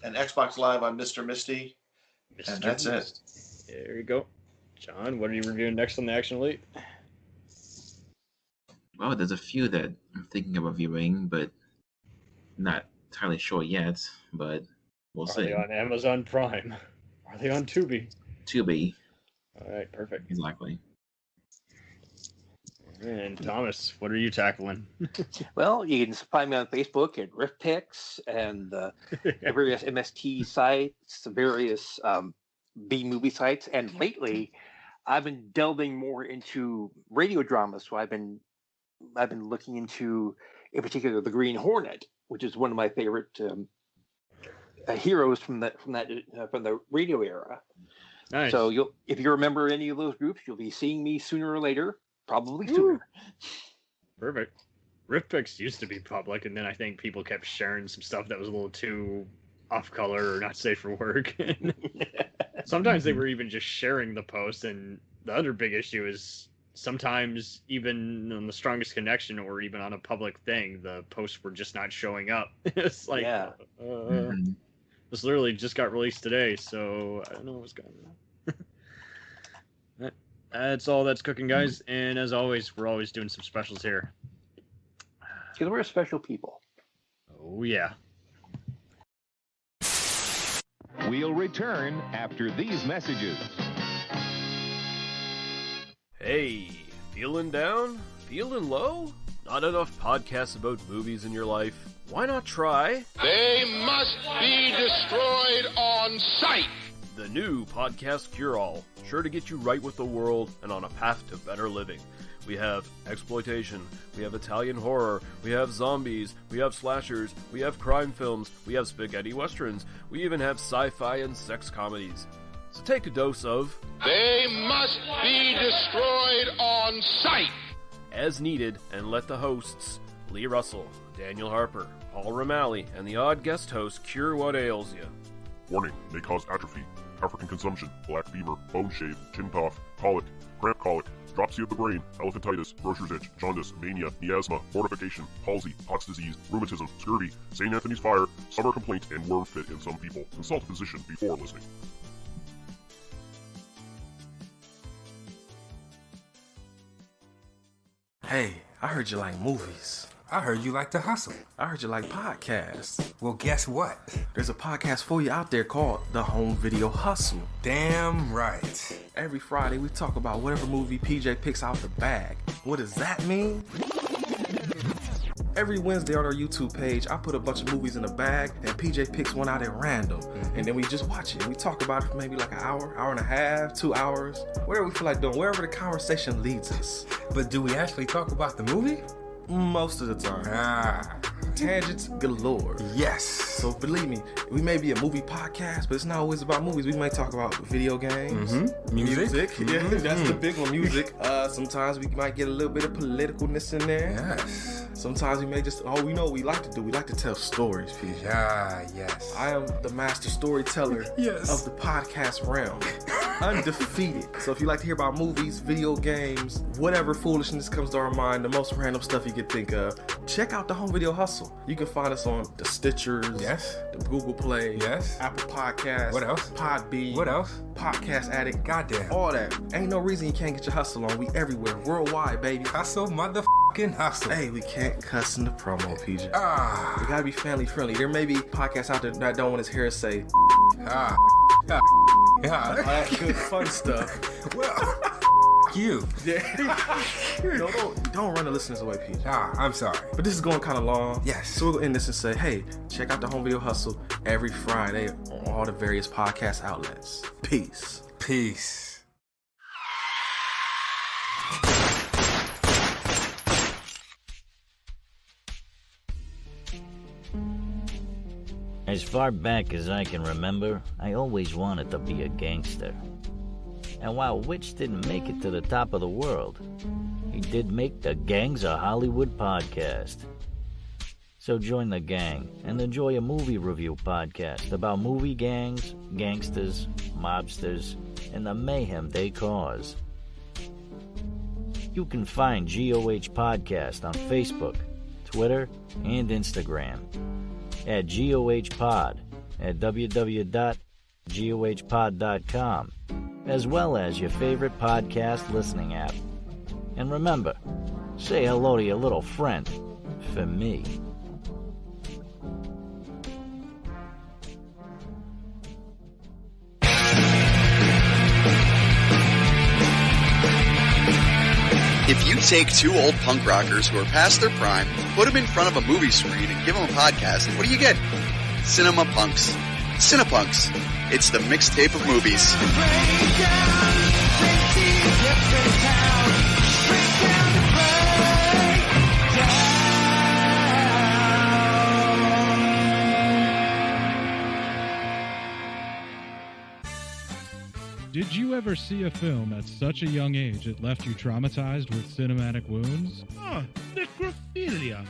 Xbox Live on Mr. Misty. And that's it. There you go. John, what are you reviewing next on the Action Elite? Well, there's a few that I'm thinking of reviewing, but not entirely sure yet. But we'll Are see. they on Amazon Prime? Are they on Tubi? Tubi, All right, perfect. exactly. And Thomas, what are you tackling? Well, you can find me on Facebook at RiffPix and the various MST sites, the various B movie sites, and lately I've been delving more into radio dramas. So I've been looking into, in particular, the Green Hornet, which is one of my favorite heroes from the radio era. Nice. So if you remember any of those groups, you'll be seeing me sooner or later. Probably sooner. Perfect. RiffPix used to be public, and then I think people kept sharing some stuff that was a little too off color or not safe for work. Sometimes they were even just sharing the post, and the other big issue is sometimes even on the Strongest Connection or even on a public thing, the posts were just not showing up. It's like, Yeah. this literally just got released today, so I don't know what's going on. That's all that's cooking, guys. And as always, we're always doing some specials here. Because we're special people. Oh, yeah. We'll return after these messages. Hey, feeling down? Feeling low? Not enough podcasts about movies in your life? Why not try They must be destroyed on sight. the new Podcast Cure-All? Sure to get you right with the world and on a path to better living. We have exploitation, we have Italian horror, we have zombies, we have slashers, we have crime films, we have spaghetti westerns, we even have sci-fi and sex comedies. So take a dose of They must be destroyed on sight. as needed, and let the hosts, Lee Russell, Daniel Harper, Paul Romali, and the odd guest host cure what ails you. Warning, may cause atrophy, African consumption, black fever, bone shave, chin cough, colic, cramp colic, dropsy of the brain, elephantitis, grocer's itch, jaundice, mania, miasma, mortification, palsy, Pott's disease, rheumatism, scurvy, St. Anthony's fire, summer complaint, and worm fit in some people. Consult a physician before listening. Hey, I heard you like movies. I heard you like to hustle. I heard you like podcasts. Well, guess what? There's a podcast for you out there called The Home Video Hustle. Damn right. Every Friday, we talk about whatever movie PJ picks out the bag. What does that mean? Every Wednesday on our YouTube page, I put a bunch of movies in a bag, and PJ picks one out at random. And then we just watch it. We talk about it for maybe like an hour, hour and a half, 2 hours, whatever we feel like doing, wherever the conversation leads us. But do we actually talk about the movie? Most of the time. Tangents galore. Yes. So believe me, we may be a movie podcast, but it's not always about movies. We might talk about video games, Music. Yeah, that's the big one, music. Sometimes we might get a little bit of politicalness in there. Yes. Sometimes we may just, we know what we like to do. We like to tell stories, PJ. Yes. I am the master storyteller Yes. of the podcast realm. Undefeated. So if you like to hear about movies, video games, whatever foolishness comes to our mind, the most random stuff you could think of, check out the Home Video Hustle. You can find us on the Stitchers, Yes. the Google Play, Yes. Apple Podcasts, What else? Podbean, What else? Podcast Addict, Goddamn. all that. Ain't no reason you can't get your hustle on. We everywhere, worldwide, baby. Hustle, motherfucking hustle. Hey, we can't cuss in the promo, PJ. Ah. We gotta be family friendly. There may be podcasts out there that don't want his hair say Ah. all that good fun stuff. Well, you. Yeah. don't run the listeners away, PJ. I'm sorry. But this is going kind of long. Yes. So we'll end this and say, hey, check out the Home Video Hustle every Friday on all the various podcast outlets. Peace. Peace. As far back as I can remember, I always wanted to be a gangster. And while Witch didn't make it to the top of the world, he did make the Gangs of Hollywood podcast. So join the gang and enjoy a movie review podcast about movie gangs, gangsters, mobsters, and the mayhem they cause. You can find GOH Podcast on Facebook, Twitter, and Instagram at GOH Pod at www.gohpod.com, as well as your favorite podcast listening app. And remember, say hello to your little friend for me. If you take two old punk rockers who are past their prime, put them in front of a movie screen and give them a podcast, what do you get? Cinema Punks. Cinepunks. It's the mixtape of movies. Did you ever see a film at such a young age it left you traumatized with cinematic wounds? Necrophilia.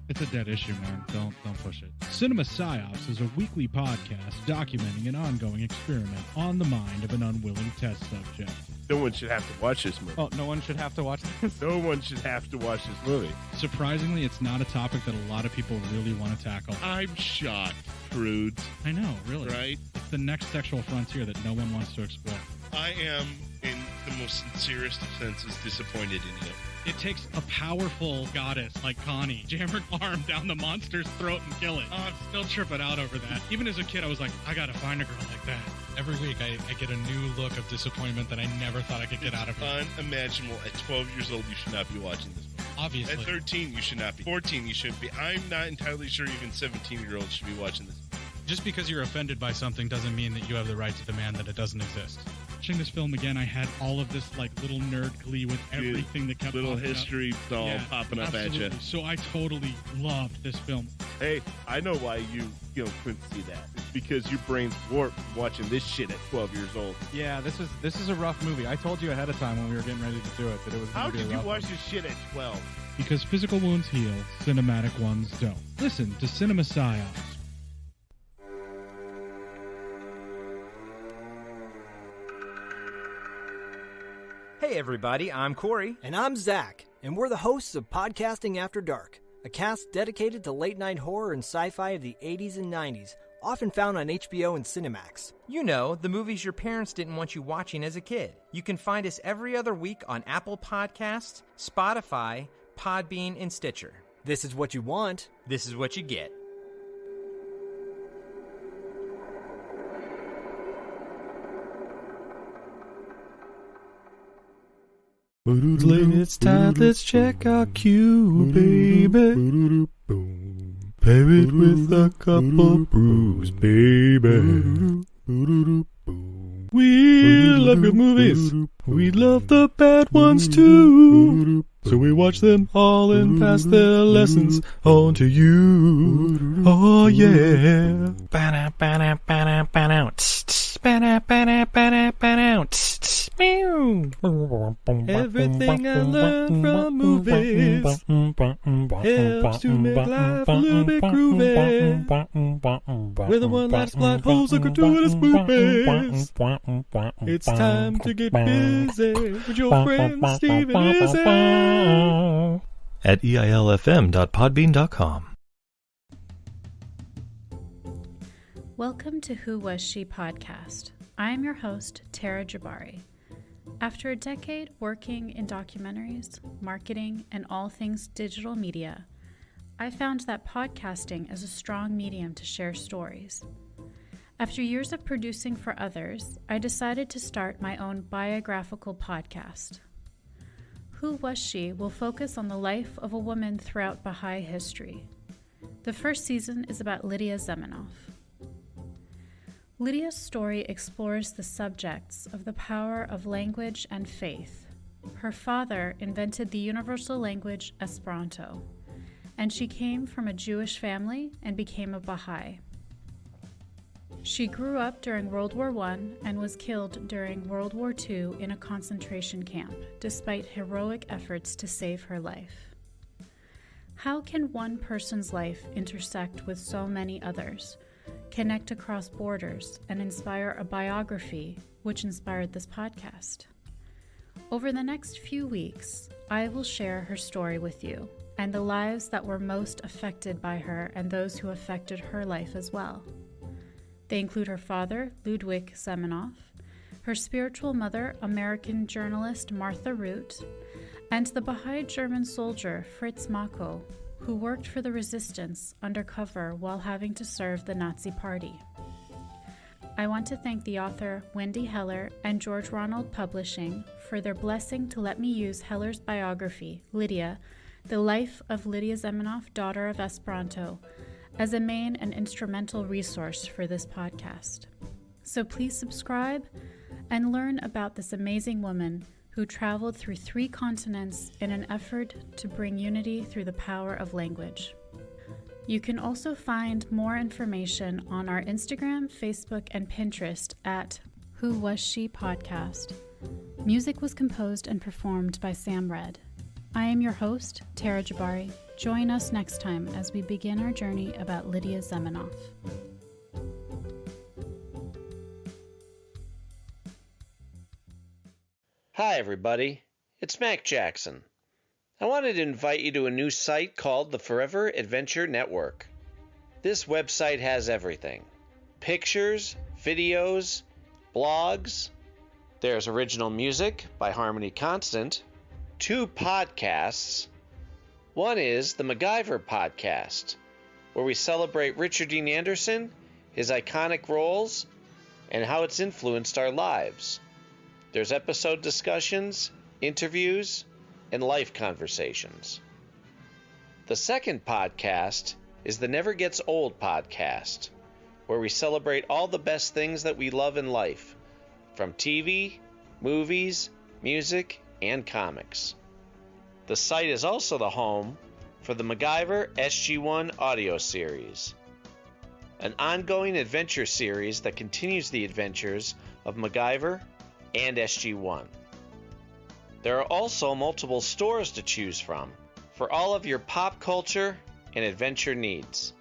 It's a dead issue, man. Don't push it. Cinema Psyops is a weekly podcast documenting an ongoing experiment on the mind of an unwilling test subject. No one should have to watch this movie. Oh, no one should have to watch this? No one should have to watch this movie. Surprisingly, it's not a topic that a lot of people really want to tackle. I'm shocked, prudes. I know, really. Right? It's the next sexual frontier that no one wants to explore. I am, in the most sincerest of senses, disappointed in you. It takes a powerful goddess like Connie, jam her arm down the monster's throat and kill it. Oh, I'm still tripping out over that. Even as a kid, I was like, I gotta find a girl like that. Every week, I get a new look of disappointment that I never thought I could get out of it. Unimaginable. At 12 years old, you should not be watching this movie. Obviously. At 13, you should not be. 14, you shouldn't be. I'm not entirely sure even 17-year-olds should be watching this. Just because you're offended by something doesn't mean that you have the right to demand that it doesn't exist. Watching this film again, I had all of this like little nerd glee with everything that kept little popping history up. doll popping up absolutely. at you. So I totally loved this film. Hey, I know why you couldn't see that. It's because your brain's warped from watching this shit at 12 years old. Yeah, this is a rough movie. I told you ahead of time when we were getting ready to do it that it was How going to be did a you rough watch one. this shit at 12? Because physical wounds heal, cinematic ones don't. Listen to Cinema Psyops. Hey everybody, I'm Corey. And I'm Zach, and we're the hosts of Podcasting After Dark, a cast dedicated to late-night horror and sci-fi of the 80s and 90s, often found on HBO and Cinemax. You know, the movies your parents didn't want you watching as a kid. You can find us every other week on Apple Podcasts, Spotify, Podbean, and Stitcher. This is what you want. This is what you get. It's time, let's check our cue, baby. Pair it with a couple brews, baby. We love good movies. We love the bad ones too. So we watch them all and pass their lessons on to you. Oh yeah. Everything I learned from movies helps to make life a little bit groovy. Whether one likes plot holes or gratuitous movies, it's time to get busy with your friend Steve and Izzy at eilfm.podbean.com. Welcome to Who Was She podcast. I am your host, Tara Jabari. After a decade working in documentaries, marketing, and all things digital media, I found that podcasting is a strong medium to share stories. After years of producing for others, I decided to start my own biographical podcast. Who Was She will focus on the life of a woman throughout Baha'i history. The first season is about Lydia Zamenhof. Lydia's story explores the subjects of the power of language and faith. Her father invented the universal language Esperanto, and she came from a Jewish family and became a Baha'i. She grew up during World War I and was killed during World War II in a concentration camp, despite heroic efforts to save her life. How can one person's life intersect with so many others, connect across borders, and inspire a biography which inspired this podcast? Over the next few weeks, I will share her story with you and the lives that were most affected by her and those who affected her life as well. They include her father, Ludwig Zamenhof, her spiritual mother, American journalist Martha Root, and the Baha'i German soldier Fritz Mako, who worked for the resistance undercover while having to serve the Nazi Party. I want to thank the author Wendy Heller and George Ronald Publishing for their blessing to let me use Heller's biography, Lydia, The Life of Lydia Zamenhof, Daughter of Esperanto, as a main and instrumental resource for this podcast. So please subscribe and learn about this amazing woman who traveled through 3 continents in an effort to bring unity through the power of language. You can also find more information on our Instagram, Facebook, and Pinterest at Who Was She Podcast. Music was composed and performed by Sam Red. I am your host, Tara Jabari. Join us next time as we begin our journey about Lydia Zamenhof. Hi, everybody. It's Mac Jackson. I wanted to invite you to a new site called the Forever Adventure Network. This website has everything. Pictures, videos, blogs. There's original music by Harmony Constant. 2 podcasts. One is the MacGyver podcast, where we celebrate Richard Dean Anderson, his iconic roles, and how it's influenced our lives. There's episode discussions, interviews, and life conversations. The second podcast is the Never Gets Old podcast, where we celebrate all the best things that we love in life, from TV, movies, music, and comics. The site is also the home for the MacGyver SG-1 audio series, an ongoing adventure series that continues the adventures of MacGyver and SG-1. There are also multiple stores to choose from for all of your pop culture and adventure needs.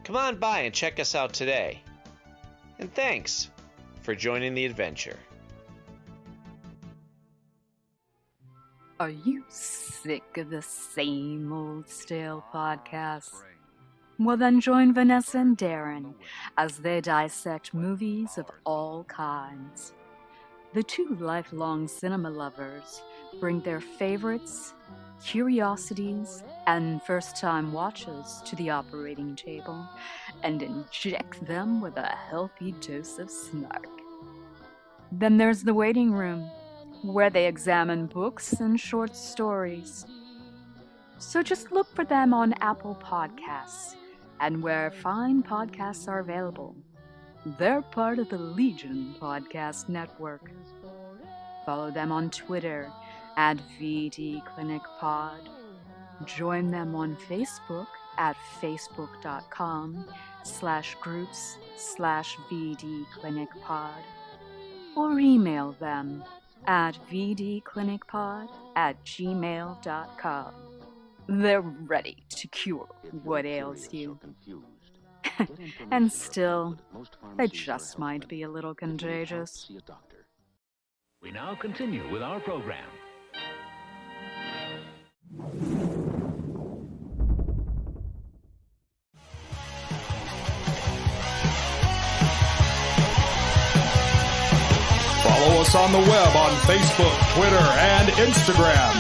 Come on by and check us out today. And thanks for joining the adventure. Are you sick of the same old stale podcasts? Well, then join Vanessa and Darren as they dissect movies of all kinds. The 2 lifelong cinema lovers bring their favorites, curiosities, and first-time watches to the operating table and inject them with a healthy dose of snark. Then there's the waiting room, where they examine books and short stories. So just look for them on Apple Podcasts and where fine podcasts are available. They're part of the Legion Podcast Network. Follow them on Twitter at VDClinicPod. Join them on Facebook at facebook.com/groups/VDClinicPod. Or email them at vdclinicpod@gmail.com. They're ready to cure what ails you. And still, they just might be a little contagious. We now continue with our program. Follow us on the web on Facebook, Twitter, and Instagram.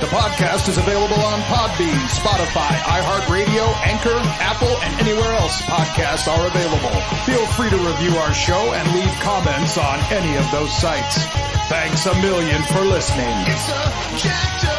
The podcast is available on Podbean, Spotify, iHeartRadio, Anchor, Apple, and anywhere else podcasts are available. Feel free to review our show and leave comments on any of those sites. Thanks a million for listening. It's a jacked up